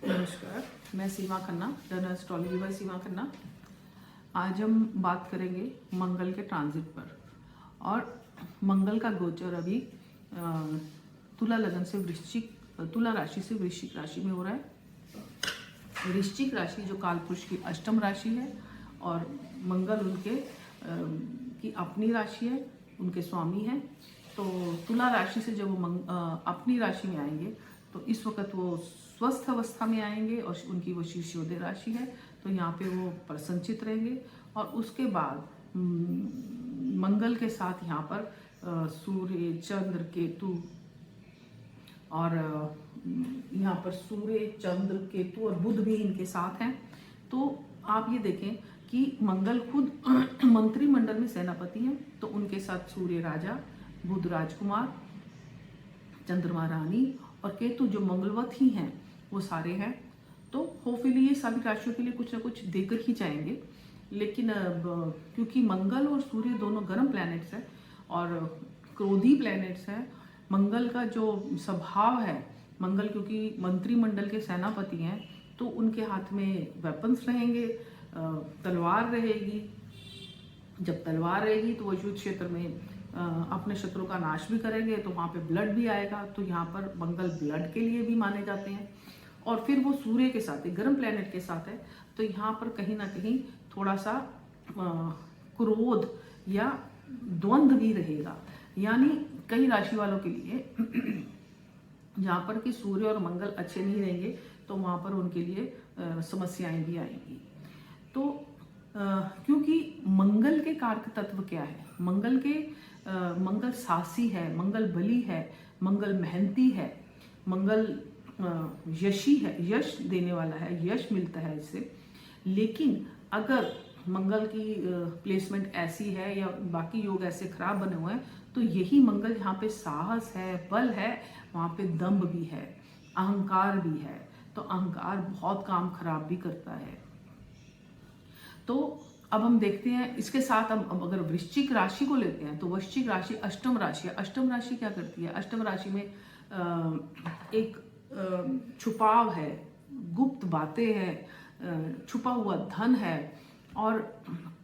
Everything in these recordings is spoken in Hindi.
नमस्कार, मैं सीमा खन्ना, द एस्ट्रोलॉजी बाय सीमा खन्ना। आज हम बात करेंगे मंगल के ट्रांजिट पर। और मंगल का गोचर अभी तुला लगन से तुला राशि से वृश्चिक राशि में हो रहा है। वृश्चिक राशि जो कालपुरुष की अष्टम राशि है और मंगल उनके की अपनी राशि है, उनके स्वामी हैं। तो तुला राशि से जब वो अपनी राशि में आएंगे तो इस वक्त वो स्वस्थ अवस्था में आएंगे और उनकी वो शीर्षोदय राशि है, तो यहाँ पे वो प्रसन्नचित रहेंगे। और उसके बाद मंगल के साथ यहाँ पर सूर्य, चंद्र, केतु और यहाँ पर सूर्य, चंद्र, केतु और बुध भी इनके साथ हैं। तो आप ये देखें कि मंगल खुद मंत्रिमंडल में सेनापति हैं, तो उनके साथ सूर्य राजा, बुध राजकुमार, चंद्रमा रानी और केतु जो मंगलवत ही हैं वो सारे हैं। तो होपफुली ये सभी राशियों के लिए कुछ ना कुछ देकर ही जाएंगे। लेकिन क्योंकि मंगल और सूर्य दोनों गर्म प्लैनेट्स हैं और क्रोधी प्लैनेट्स हैं, मंगल का जो स्वभाव है, मंगल क्योंकि मंत्रिमंडल के सेनापति हैं तो उनके हाथ में वेपन्स रहेंगे, तलवार रहेगी। जब तलवार रहेगी तो वो युद्ध क्षेत्र में अपने शत्रु का नाश भी करेंगे, तो वहाँ पे ब्लड भी आएगा। तो यहाँ पर मंगल ब्लड के लिए भी माने जाते हैं। और फिर वो सूर्य के साथ है, गर्म प्लेनेट के साथ है, तो यहाँ पर कहीं ना कहीं थोड़ा सा क्रोध या द्वंद्व भी रहेगा। यानी कई राशि वालों के लिए जहाँ पर कि सूर्य और मंगल अच्छे नहीं रहेंगे तो वहाँ पर उनके लिए समस्याएं भी आएंगी। तो क्योंकि मंगल के कारक तत्व क्या है, मंगल साहसी है, मंगल बली है, मंगल मेहनती है, मंगल यशी है, यश देने वाला है, यश मिलता है इससे। लेकिन अगर मंगल की प्लेसमेंट ऐसी है या बाकी योग ऐसे खराब बने हुए हैं तो यही मंगल जहाँ पे साहस है, बल है, वहाँ पे दम्भ भी है, अहंकार भी है। तो अहंकार बहुत काम खराब भी करता है। तो अब हम देखते हैं इसके साथ हम अगर वृश्चिक राशि को लेते हैं तो वृश्चिक राशि अष्टम राशि है। अष्टम राशि क्या करती है? अष्टम राशि में एक छुपाव है, गुप्त बातें हैं, छुपा हुआ धन है और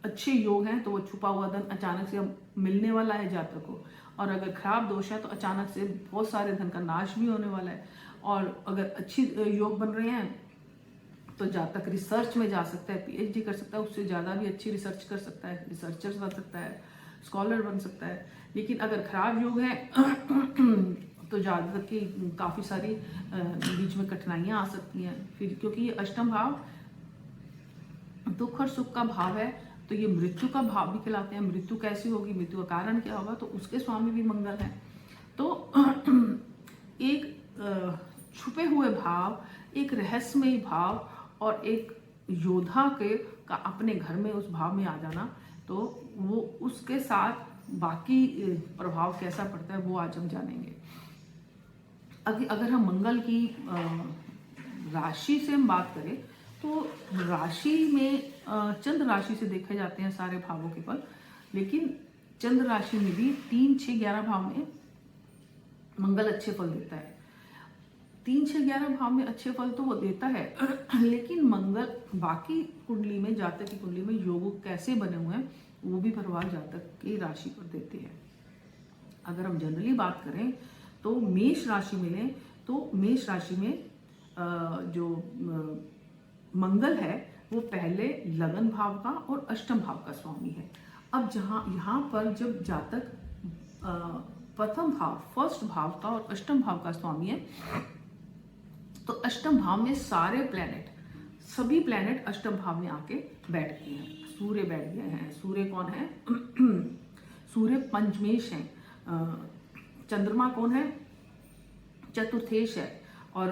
अच्छे योग हैं तो वो छुपा हुआ धन अचानक से मिलने वाला है जातक को। और अगर खराब दोष है तो अचानक से बहुत सारे धन का नाश भी होने वाला है। और अगर अच्छी योग बन रहे हैं तो जातक रिसर्च में जा सकता है, पीएचडी कर सकता है, उससे ज़्यादा भी अच्छी रिसर्च कर सकता है, रिसर्चर बन सकता है, स्कॉलर बन सकता है। लेकिन अगर खराब योग है तो जातक की काफ़ी सारी बीच में कठिनाइयाँ आ सकती हैं। फिर क्योंकि ये अष्टम भाव दुख और सुख का भाव है तो ये मृत्यु का भाव भी कहलाते हैं। मृत्यु कैसी होगी, मृत्यु का कारण क्या होगा, तो उसके स्वामी भी मंगल है। तो एक छुपे हुए भाव, एक रहस्यमय भाव और एक योद्धा के का अपने घर में उस भाव में आ जाना, तो वो उसके साथ बाकी प्रभाव कैसा पड़ता है वो आज हम जानेंगे। अगर हम मंगल की राशि से हम बात करें तो राशि में चंद्र राशि से देखे जाते हैं सारे भावों के फल। लेकिन चंद्र राशि में भी 3, 6, 11 भाव में मंगल अच्छे फल देता है। 3, 6, 11 भाव में अच्छे फल तो वो देता है लेकिन मंगल बाकी कुंडली में, जातक की कुंडली में योग कैसे बने हुए हैं वो भी प्रभाव जातक की राशि पर देते हैं। अगर हम जनरली बात करें तो मेष राशि में लें तो मेष राशि में जो मंगल है वो पहले लगन भाव का और अष्टम भाव का स्वामी है। अब यहाँ पर जब जातक प्रथम भाव, फर्स्ट भाव का और अष्टम भाव का स्वामी है तो अष्टम भाव में सभी प्लैनेट अष्टम भाव में आके बैठ गए हैं। सूर्य बैठ गए हैं। सूर्य कौन है? सूर्य पंचमेश है। चंद्रमा कौन है? चतुर्थेश है। और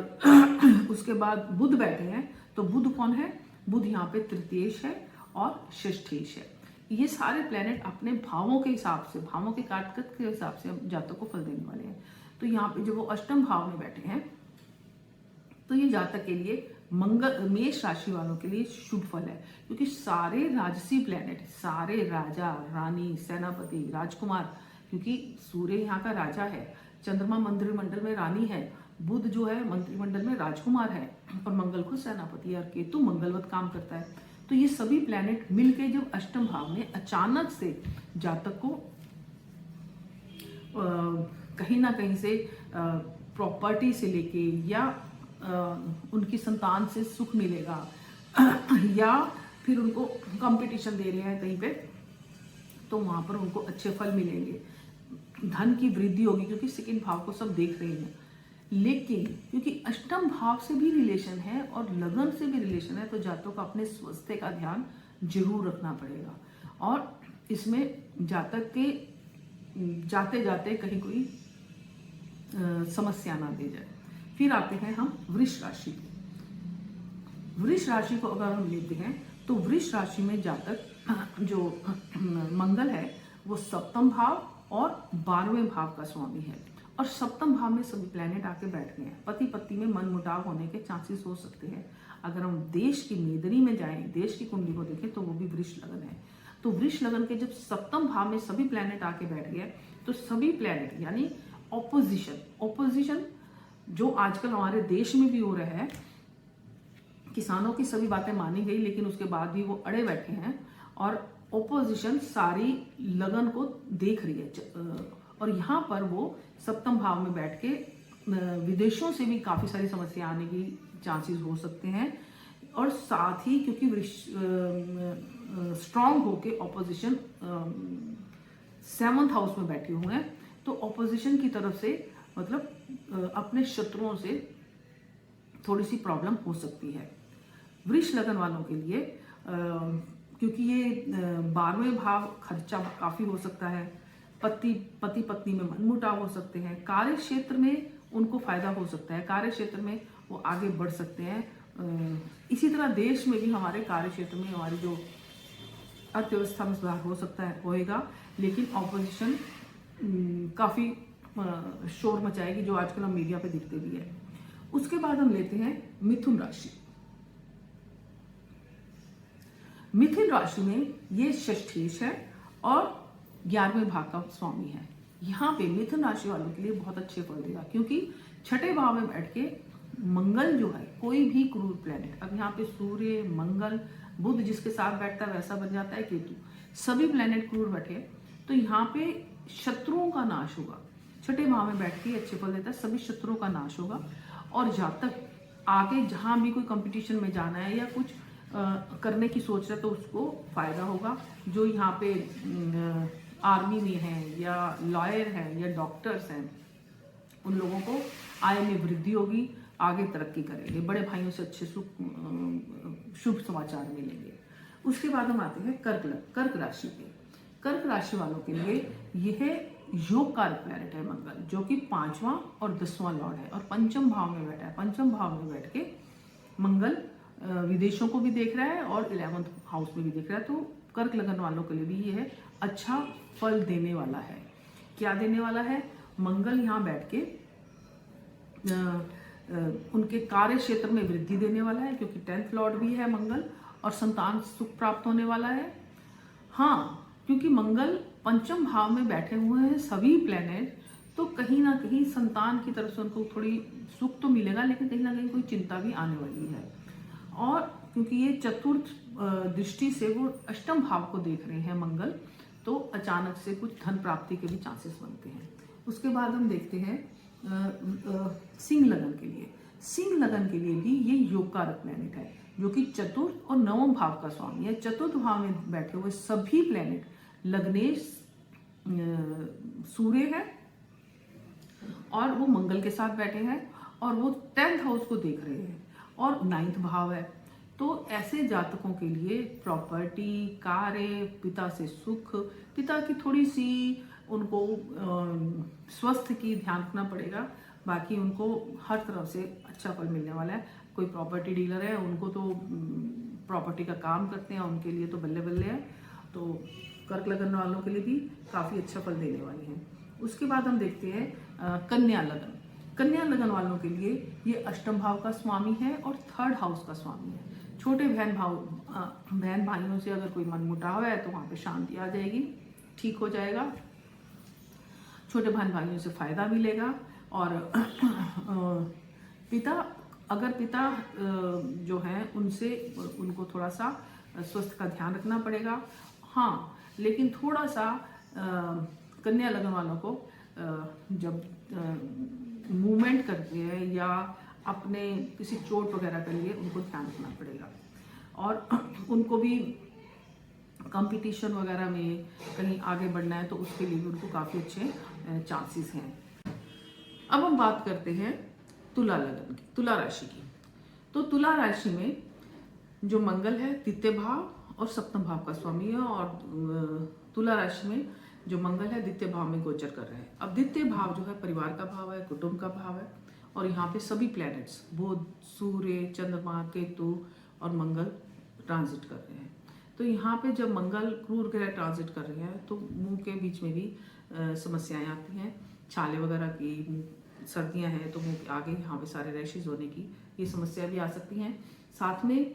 उसके बाद बुध बैठे हैं, तो बुध कौन है? बुध यहाँ पे तृतीयेश है और षष्ठेश है। ये सारे प्लैनेट अपने भावों के हिसाब से, भावों के कारकत्व के हिसाब से जातक को फल देने वाले हैं। तो यहाँ पे जब वो अष्टम भाव में बैठे हैं तो ये जातक के लिए मेष राशि वालों के लिए शुभ फल है, क्योंकि सारे राजसी प्लैनेट, सारे राजा, रानी, सेनापति, राजकुमार, क्योंकि सूर्य यहाँ का राजा है, चंद्रमा मंत्रिमंडल में रानी है, बुध जो है मंत्रिमंडल में राजकुमार है और मंगल खुद सेनापति है और केतु मंगलवत काम करता है। तो ये सभी प्लैनेट मिलके जब अष्टम भाव में अचानक से जातक को कहीं ना कहीं से प्रॉपर्टी से लेके या उनकी संतान से सुख मिलेगा या फिर उनको कंपटीशन दे रहे हैं कहीं पे, तो वहां पर उनको अच्छे फल मिलेंगे, धन की वृद्धि होगी, क्योंकि सेकंड भाव को सब देख रहे हैं। लेकिन क्योंकि अष्टम भाव से भी रिलेशन है और लगन से भी रिलेशन है, तो जातकों को अपने स्वास्थ्य का ध्यान जरूर रखना पड़ेगा और इसमें जातक के जाते जाते कहीं कोई समस्या ना दे जाए। फिर आते हैं हम वृष राशि पे। वृष राशि को अगर हम लेते हैं तो वृष राशि में जातक जो मंगल है वो सप्तम भाव और 12वें भाव का स्वामी है और सप्तम भाव में सभी प्लैनेट आके बैठ गए हैं। पति पत्नी में मनमुटाव होने के चांसेस हो सकते हैं। अगर हम देश की मेदनी में जाएं, देश की कुंडली को देखें तो वो भी वृष लगन है। तो वृष लगन के जब सप्तम भाव में सभी प्लैनेट आके बैठ गए तो सभी प्लैनेट यानी ऑपोजिशन जो आजकल हमारे देश में भी हो रहा है, किसानों की सभी बातें मानी गई लेकिन उसके बाद भी वो अड़े बैठे हैं और ऑपोजिशन सारी लगन को देख रही है और यहाँ पर वो सप्तम भाव में बैठ के विदेशों से भी काफी सारी समस्या आने की चांसेस हो सकते हैं और साथ ही क्योंकि स्ट्रांग होके ऑपोजिशन 7th हाउस में बैठे हुए हैं तो ऑपोजिशन की तरफ से मतलब अपने शत्रुओं से थोड़ी सी प्रॉब्लम हो सकती है। वृष लगन वालों के लिए क्योंकि ये 12वें भाव खर्चा काफी हो सकता है, पति पत्नी में मनमुटाव हो सकते हैं, कार्य क्षेत्र में उनको फायदा हो सकता है, कार्य क्षेत्र में वो आगे बढ़ सकते हैं। इसी तरह देश में भी हमारे कार्य क्षेत्र में हमारी जो अर्थव्यवस्था में सुधार हो सकता है होएगा, लेकिन ऑपोजिशन काफी शोर मचाएगी जो आजकल हम मीडिया पे दिखते भी है। उसके बाद हम लेते हैं मिथुन राशि। मिथुन राशि में ये षष्ठेश है और 11वें भाव का स्वामी है। यहाँ पे मिथुन राशि वालों के लिए बहुत अच्छे फल देगा क्योंकि छठे भाव में बैठ के मंगल जो है कोई भी क्रूर प्लेनेट, अब यहाँ पे सूर्य मंगल बुध जिसके साथ बैठता है वैसा बन जाता है केतु, सभी प्लेनेट क्रूर बैठे तो यहाँ पे शत्रुओं का नाश होगा। छठे भाव में बैठ के अच्छे फल देता है, सभी शत्रुओं का नाश होगा और जातक आगे जहां भी कोई कंपटीशन में जाना है या कुछ करने की सोच रहा है तो उसको फायदा होगा। जो यहाँ पे आर्मी में हैं या लॉयर हैं या डॉक्टर्स हैं उन लोगों को आय में वृद्धि होगी, आगे तरक्की करेंगे, बड़े भाइयों से अच्छे शुभ समाचार मिलेंगे। उसके बाद हम आते हैं कर्क राशि पे। कर्क राशि वालों के लिए यह योग कारक प्लैनेट है मंगल, जो कि 5वां और 10वां लॉर्ड है और पंचम भाव में बैठा है। पंचम भाव में बैठ के मंगल विदेशों को भी देख रहा है और 11th हाउस में भी देख रहा है। तो कर्क लगन वालों के लिए भी यह अच्छा फल देने वाला है। क्या देने वाला है? मंगल यहाँ बैठ के उनके कार्य क्षेत्र में वृद्धि देने वाला है क्योंकि 10th लॉर्ड भी है मंगल और संतान सुख प्राप्त होने वाला है। हाँ, क्योंकि मंगल पंचम भाव में बैठे हुए हैं सभी प्लैनेट, तो कहीं ना कहीं संतान की तरफ से उनको थोड़ी सुख तो मिलेगा लेकिन कहीं ना कहीं कोई चिंता भी आने वाली है। और क्योंकि ये चतुर्थ दृष्टि से वो अष्टम भाव को देख रहे हैं मंगल, तो अचानक से कुछ धन प्राप्ति के भी चांसेस बनते हैं। उसके बाद हम देखते हैं सिंह लगन के लिए। सिंह लगन के लिए भी ये योग कारक प्लैनेट है जो कि चतुर्थ और 9वें भाव का स्वामी है। चतुर्थ भाव में बैठे हुए सभी प्लैनेट लग्नेश सूर्य है और वो मंगल के साथ बैठे हैं और वो 10th हाउस को देख रहे हैं और 9th भाव है। तो ऐसे जातकों के लिए प्रॉपर्टी, कार्य, पिता से सुख, पिता की थोड़ी सी उनको स्वास्थ्य की ध्यान रखना पड़ेगा, बाकी उनको हर तरफ से अच्छा फल मिलने वाला है। कोई प्रॉपर्टी डीलर है उनको तो प्रॉपर्टी का काम करते हैं, उनके लिए तो बल्ले बल्ले है। तो कर्क लगन वालों के लिए भी काफ़ी अच्छा फल देने वाले हैं। उसके बाद हम देखते हैं कन्या लगन। कन्या लगन वालों के लिए ये अष्टम भाव का स्वामी है और 3rd हाउस का स्वामी है। छोटे बहन भाइयों से अगर कोई मनमुटाव है तो वहाँ पे शांति आ जाएगी, ठीक हो जाएगा। छोटे बहन भाइयों से फायदा मिलेगा। और पिता, अगर पिता जो है उनसे उनको थोड़ा सा स्वास्थ्य का ध्यान रखना पड़ेगा। हाँ, लेकिन थोड़ा सा कन्या लगन वालों को जब मूवमेंट करते हैं या अपने किसी चोट वगैरह के लिए उनको ध्यान रखना पड़ेगा। और उनको भी कंपटीशन वगैरह में कहीं आगे बढ़ना है तो उसके लिए भी उनको काफ़ी अच्छे चांसेस हैं। अब हम बात करते हैं तुला लगन की, तुला राशि की। तो तुला राशि में जो मंगल है द्वितीय भाव और सप्तम भाव का स्वामी है, और तुला राशि में जो मंगल है द्वितीय भाव में गोचर कर रहे हैं। अब द्वितीय भाव जो है परिवार का भाव है, कुटुंब का भाव है, और यहाँ पे सभी प्लैनेट्स बुध, सूर्य, चंद्रमा, केतु और मंगल ट्रांजिट कर रहे हैं। तो यहाँ पे जब मंगल क्रूर ग्रह ट्रांजिट कर रहे हैं तो मुंह के बीच में भी समस्याएं आती हैं, छाले वगैरह की, सर्दियां हैं तो मुंह के आगे यहाँ पे सारे रैशेज होने की ये समस्या भी आ सकती हैं। साथ में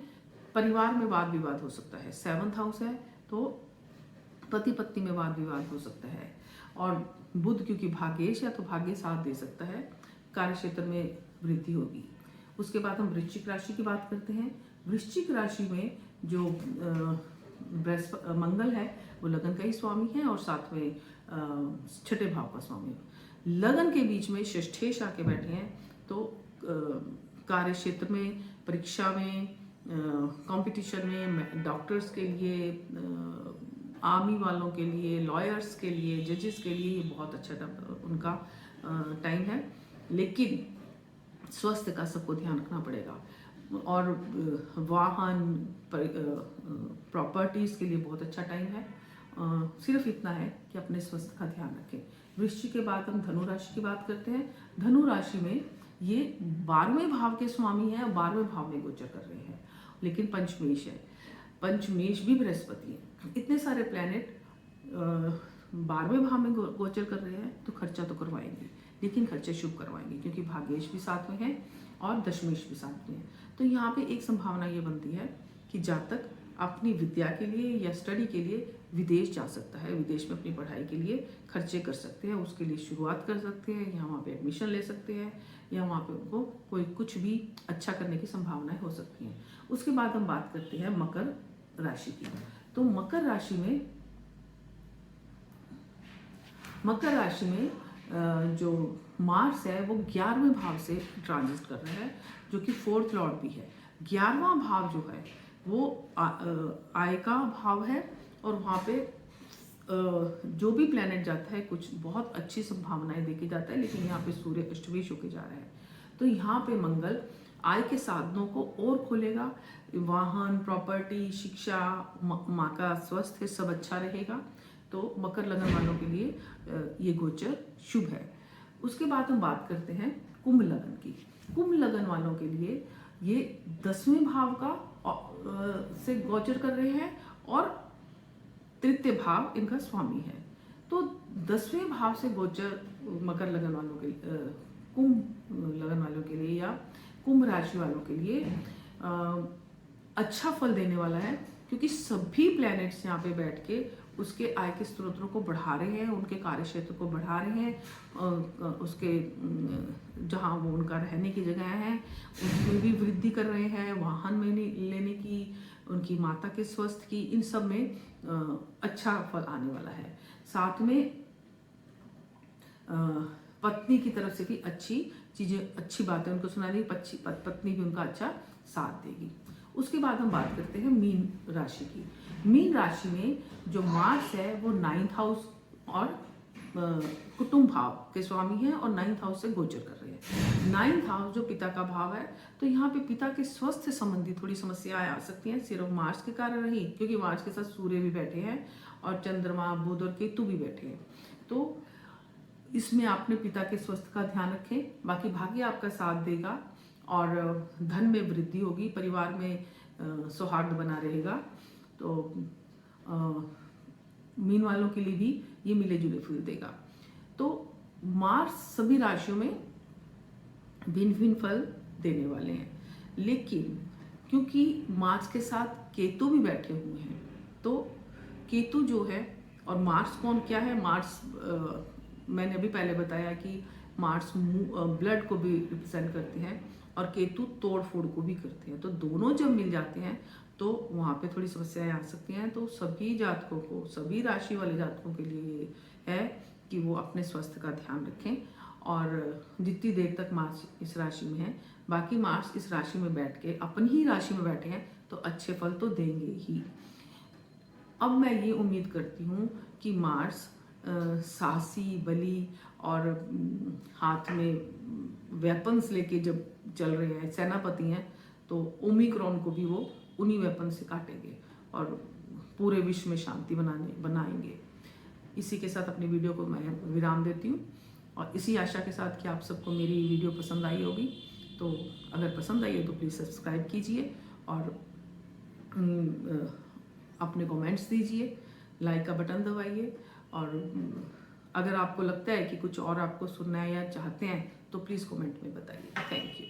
परिवार में वाद विवाद हो सकता है। 7th हाउस है तो पति पत्नी में वाद विवाद हो सकता है। और बुध क्योंकि भाग्येश है तो भाग्य साथ दे सकता है, कार्य क्षेत्र में वृद्धि होगी। उसके बाद हम वृश्चिक राशि की बात करते हैं। वृश्चिक राशि में जो मंगल है वो लगन का ही स्वामी है और साथ में छठे भाव का स्वामी है। लगन के बीच में षष्ठेश आके बैठे हैं तो कार्य क्षेत्र में, परीक्षा में, कंपटीशन में, डॉक्टर्स के लिए, आर्मी वालों के लिए, लॉयर्स के लिए, जजेस के लिए ये बहुत अच्छा उनका टाइम है। लेकिन स्वास्थ्य का सबको ध्यान रखना पड़ेगा। और वाहन, प्रॉपर्टीज़ के लिए बहुत अच्छा टाइम है। सिर्फ इतना है कि अपने स्वास्थ्य का ध्यान रखें। वृश्चिक के बाद हम धनु राशि की बात करते हैं। धनु राशि में ये 12वें भाव के स्वामी हैं और 12वें भाव में गोचर कर रहे हैं, लेकिन पंचमेश है। पंचमेश भी बृहस्पति है। इतने सारे प्लैनेट 12वें भाव में गोचर कर रहे हैं तो खर्चा तो करवाएंगे, लेकिन खर्चे शुभ करवाएंगे क्योंकि भाग्येश भी साथ में है और दशमेश भी साथ में है। तो यहाँ पे एक संभावना ये बनती है कि जातक अपनी विद्या के लिए या स्टडी के लिए विदेश जा सकता है, विदेश में अपनी पढ़ाई के लिए खर्चे कर सकते हैं, उसके लिए शुरुआत कर सकते हैं, या वहाँ पे एडमिशन ले सकते हैं, या वहाँ पे उनको कोई कुछ भी अच्छा करने की संभावनाएं हो सकती हैं। उसके बाद हम बात करते हैं मकर राशि की। तो मकर राशि में जो मार्स है वो 11वें भाव से ट्रांजिट कर रहा है, जो कि 4th लॉर्ड भी है। 11वां भाव जो है वो आय का भाव है, और वहाँ पे जो भी प्लैनेट जाता है कुछ बहुत अच्छी संभावनाएं देके जाता है, लेकिन यहाँ पे सूर्य अष्टवेश होके जा रहा है। तो यहाँ पे मंगल आय के साधनों को और खोलेगा। वाहन, प्रॉपर्टी, शिक्षा, माँ का स्वास्थ्य सब अच्छा रहेगा। तो मकर लगन वालों के लिए ये गोचर शुभ है। उसके बाद हम बात करते हैं कुंभ लगन की। कुंभ लगन वालों के लिए ये 10वें भाव का से गोचर कर रहे हैं और तृतीय भाव इनका स्वामी है। तो 10वें भाव से गोचर मकर लगन वालों के कुंभ लगन वालों के लिए या कुंभ राशि वालों के लिए अच्छा फल देने वाला है, क्योंकि सभी प्लैनेट्स यहाँ पे बैठ के उसके आय के स्रोतों को बढ़ा रहे हैं, उनके कार्य क्षेत्र को बढ़ा रहे हैं, उसके जहाँ वो उनका रहने की जगह है उसमें भी वृद्धि कर रहे हैं, वाहन में लेने की, उनकी माता के स्वास्थ्य की, इन सब में अच्छा फल आने वाला है। साथ में पत्नी की तरफ से भी अच्छी चीज़ें, अच्छी बातें उनको सुना देगी, पत्नी भी उनका अच्छा साथ देगी। उसके बाद हम बात करते हैं मीन राशि की। मीन राशि में जो मार्स है वो 9th हाउस और कुटुंब भाव के स्वामी हैं और 9th हाउस से गोचर कर रहे हैं। 9th हाउस जो पिता का भाव है, तो यहाँ पे पिता के स्वास्थ्य संबंधी थोड़ी समस्याएं आ सकती हैं, सिर्फ मार्स के कारण नहीं, क्योंकि मार्स के साथ सूर्य भी बैठे हैं और चंद्रमा, बुध और केतु भी बैठे हैं। तो इसमें आपने पिता के स्वास्थ्य का ध्यान रखें, बाकी भाग्य आपका साथ देगा और धन में वृद्धि होगी, परिवार में सौहार्द बना रहेगा। तो मीन वालों के लिए भी ये मिले जुले फल देगा। तो मार्स सभी राशियों में भिन्न भिन्न फल देने वाले हैं, लेकिन क्योंकि मार्स के साथ केतु भी बैठे हुए हैं, तो केतु जो है और मार्स कौन क्या है, मार्स मैंने अभी पहले बताया कि मार्स ब्लड को भी रिप्रेजेंट करते हैं और केतु तोड़ फोड़ को भी करते हैं। तो दोनों जब मिल जाते हैं तो वहाँ पे थोड़ी समस्याएं आ सकती हैं। तो सभी जातकों को, सभी राशि वाले जातकों के लिए है कि वो अपने स्वास्थ्य का ध्यान रखें। और जितनी देर तक मार्स इस राशि में है, बाकी मार्स इस राशि में बैठ के अपनी ही राशि में बैठे हैं तो अच्छे फल तो देंगे ही। अब मैं ये उम्मीद करती हूँ कि मार्स साहसी, बली और हाथ में वेपन्स लेके जब चल रहे हैं, सेनापति हैं, तो ओमिक्रॉन को भी वो उन्हीं वेपन से काटेंगे और पूरे विश्व में शांति बनाएंगे। इसी के साथ अपनी वीडियो को मैं विराम देती हूँ और इसी आशा के साथ कि आप सबको मेरी वीडियो पसंद आई होगी। तो अगर पसंद आई है तो प्लीज़ सब्सक्राइब कीजिए और अपने कमेंट्स दीजिए, लाइक का बटन दबाइए। और अगर आपको लगता है कि कुछ और आपको सुनना है या चाहते हैं तो प्लीज़ कमेंट में बताइए। Thank you.